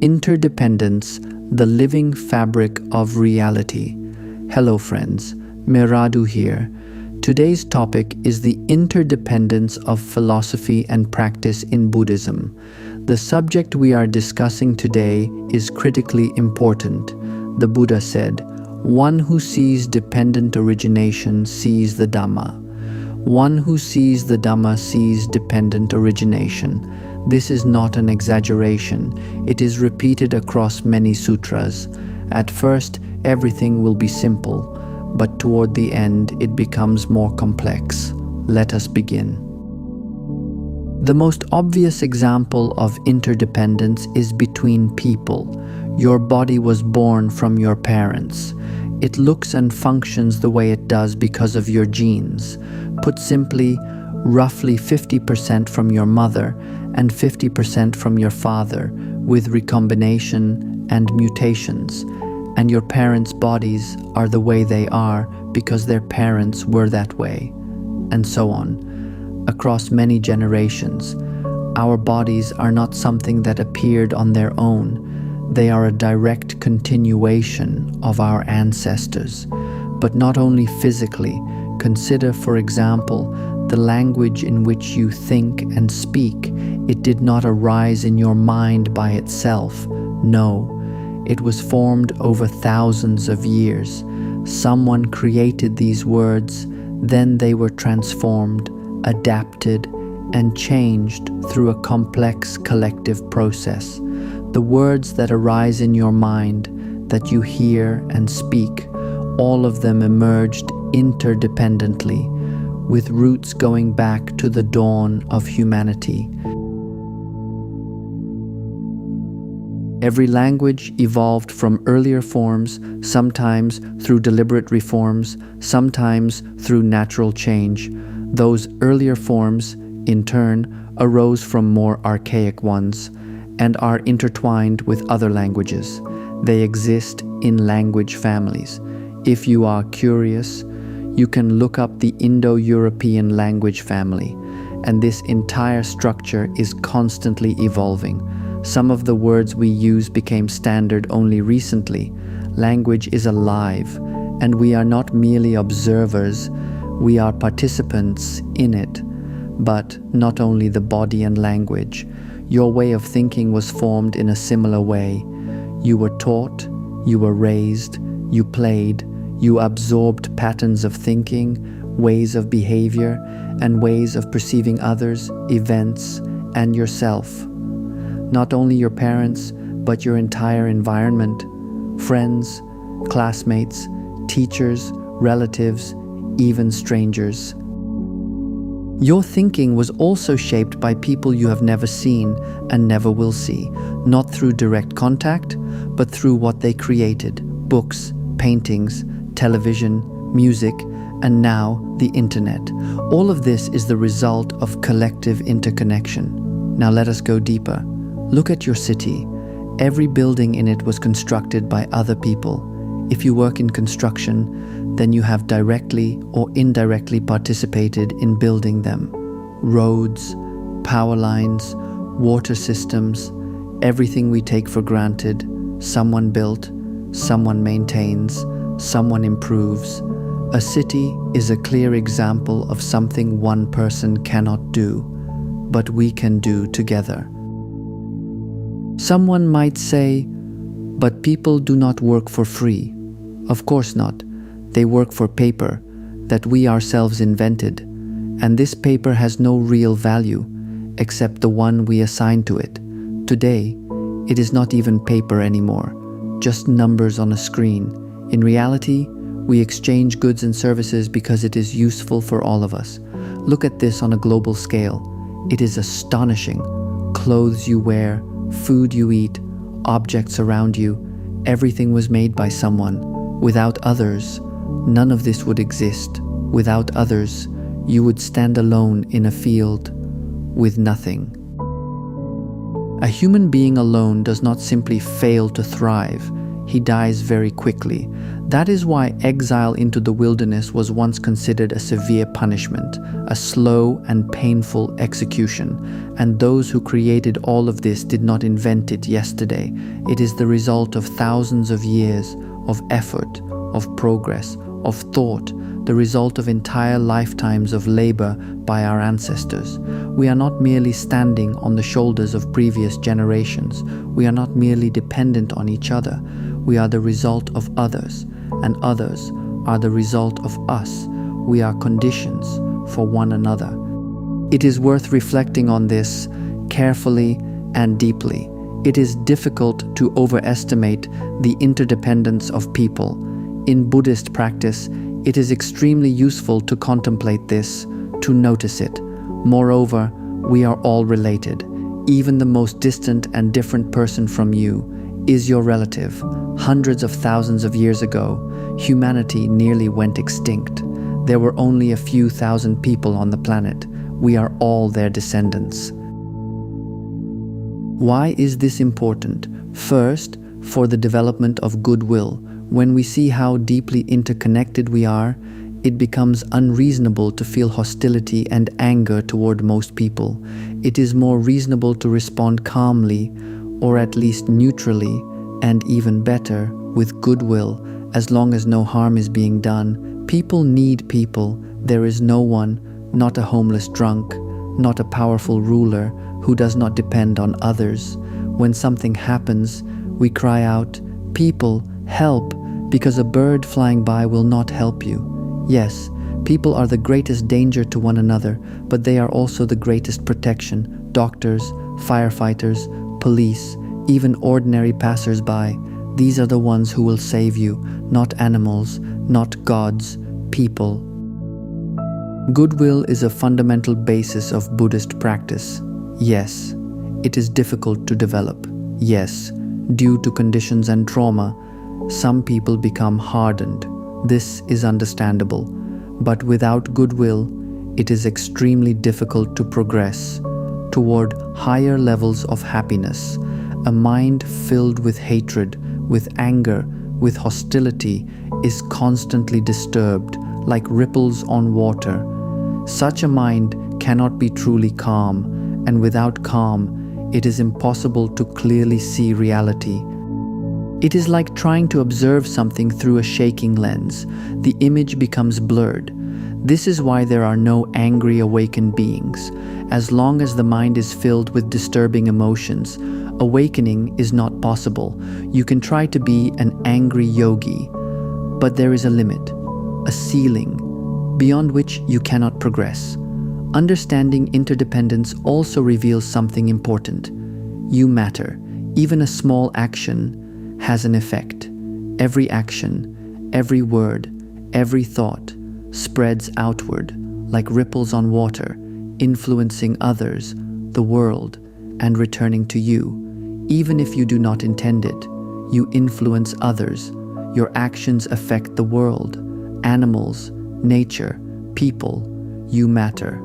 Interdependence, the living fabric of reality. Hello friends, Miradu here. Today's topic is the interdependence of philosophy and practice in Buddhism. The subject we are discussing today is critically important. The Buddha said, "One who sees dependent origination sees the Dhamma. One who sees the Dhamma sees dependent origination." This is not an exaggeration. It is repeated across many sutras. At first, everything will be simple, but toward the end, it becomes more complex. Let us begin. The most obvious example of interdependence is between people. Your body was born from your parents. It looks and functions the way it does because of your genes. Put simply, roughly 50% from your mother and 50% from your father, with recombination and mutations. And your parents' bodies are the way they are because their parents were that way, and so on. Across many generations, our bodies are not something that appeared on their own. They are a direct continuation of our ancestors. But not only physically. Consider, for example, the language in which you think and speak. It did not arise in your mind by itself. No, it was formed over thousands of years. Someone created these words, then they were transformed, adapted, and changed through a complex collective process. The words that arise in your mind, that you hear and speak, all of them emerged interdependently, with roots going back to the dawn of humanity. Every language evolved from earlier forms, sometimes through deliberate reforms, sometimes through natural change. Those earlier forms, in turn, arose from more archaic ones and are intertwined with other languages. They exist in language families. If you are curious, you can look up the Indo-European language family, and this entire structure is constantly evolving. Some of the words we use became standard only recently. Language is alive, and we are not merely observers, we are participants in it. But not only the body and language. Your way of thinking was formed in a similar way. You were taught, you were raised, you played, you absorbed patterns of thinking, ways of behavior, and ways of perceiving others, events, and yourself. Not only your parents, but your entire environment, friends, classmates, teachers, relatives, even strangers. Your thinking was also shaped by people you have never seen and never will see, not through direct contact, but through what they created: books, paintings, television, music, and now the internet. All of this is the result of collective interconnection. Now let us go deeper. Look at your city. Every building in it was constructed by other people. If you work in construction, then you have directly or indirectly participated in building them. Roads, power lines, water systems, everything we take for granted, someone built, someone maintains, someone improves. A city is a clear example of something one person cannot do, but we can do together. Someone might say, but people do not work for free. Of course not. They work for paper that we ourselves invented, and this paper has no real value except the one we assign to it. Today, it is not even paper anymore, just numbers on a screen. In reality, we exchange goods and services because it is useful for all of us. Look at this on a global scale. It is astonishing. Clothes you wear, food you eat, objects around you, everything was made by someone. Without others, none of this would exist. Without others, you would stand alone in a field with nothing. A human being alone does not simply fail to thrive. he dies very quickly. That is why exile into the wilderness was once considered a severe punishment, a slow and painful execution. And those who created all of this did not invent it yesterday. It is the result of thousands of years of effort, of progress, of thought, the result of entire lifetimes of labor by our ancestors. We are not merely standing on the shoulders of previous generations. We are not merely dependent on each other. We are the result of others, and others are the result of us. We are conditions for one another. It is worth reflecting on this carefully and deeply. It is difficult to overestimate the interdependence of people. In Buddhist practice, it is extremely useful to contemplate this, to notice it. Moreover, we are all related. Even the most distant and different person from you is your relative. Hundreds of thousands of years ago, humanity nearly went extinct. There were only a few thousand people on the planet. We are all their descendants. Why is this important? First, for the development of goodwill. When we see how deeply interconnected we are, it becomes unreasonable to feel hostility and anger toward most people. It is more reasonable to respond calmly, or at least neutrally, and even better, with goodwill, as long as no harm is being done. People need people. There is no one, not a homeless drunk, not a powerful ruler, who does not depend on others. When something happens, we cry out, "People, help!" because a bird flying by will not help you. Yes, people are the greatest danger to one another, but they are also the greatest protection. Doctors, firefighters, police, even ordinary passers-by. These are the ones who will save you, not animals, not gods, people. Goodwill is a fundamental basis of Buddhist practice. Yes, it is difficult to develop. Yes, due to conditions and trauma, some people become hardened. This is understandable. But without goodwill, it is extremely difficult to progress toward higher levels of happiness. A mind filled with hatred, with anger, with hostility is constantly disturbed, like ripples on water. Such a mind cannot be truly calm, and without calm, it is impossible to clearly see reality. It is like trying to observe something through a shaking lens. The image becomes blurred. This is why there are no angry awakened beings. As long as the mind is filled with disturbing emotions, awakening is not possible. You can try to be an angry yogi, but there is a limit, a ceiling, beyond which you cannot progress. Understanding interdependence also reveals something important. You matter. Even a small action has an effect. Every action, every word, every thought spreads outward like ripples on water, influencing others, the world, and returning to you. Even if you do not intend it, you influence others. Your actions affect the world, animals, nature, people. You matter.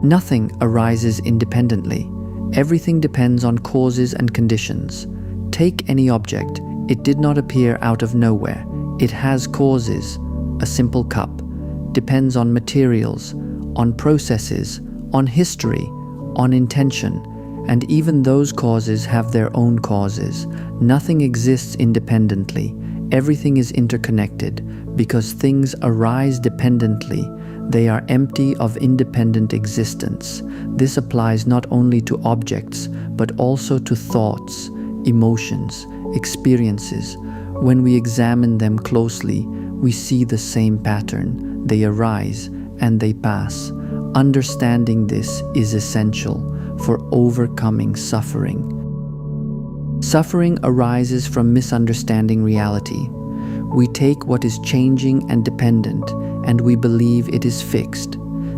Nothing arises independently. Everything depends on causes and conditions. Take any object. It did not appear out of nowhere. It has causes. A simple cup depends on materials, on processes, on history, on intention, and even those causes have their own causes. Nothing exists independently. Everything is interconnected. Because things arise dependently, they are empty of independent existence. This applies not only to objects, but also to thoughts, emotions, experiences. When we examine them closely, we see the same pattern. They arise and they pass. Understanding this is essential for overcoming suffering. Suffering arises from misunderstanding reality. We take what is changing and dependent, and we believe it is fixed.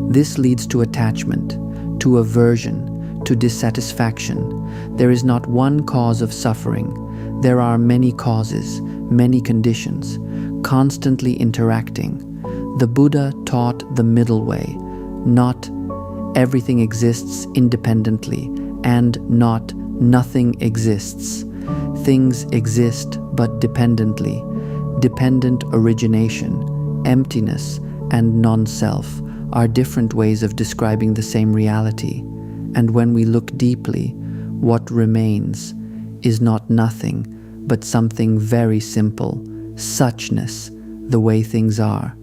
This leads to attachment, to aversion, to dissatisfaction. There is not one cause of suffering. There are many causes, many conditions, constantly interacting. The Buddha taught the middle way, not everything exists independently, and not nothing exists. Things exist but dependently. Dependent origination, emptiness, and non-self are different ways of describing the same reality. And when we look deeply, what remains is not nothing, but something very simple, suchness, the way things are.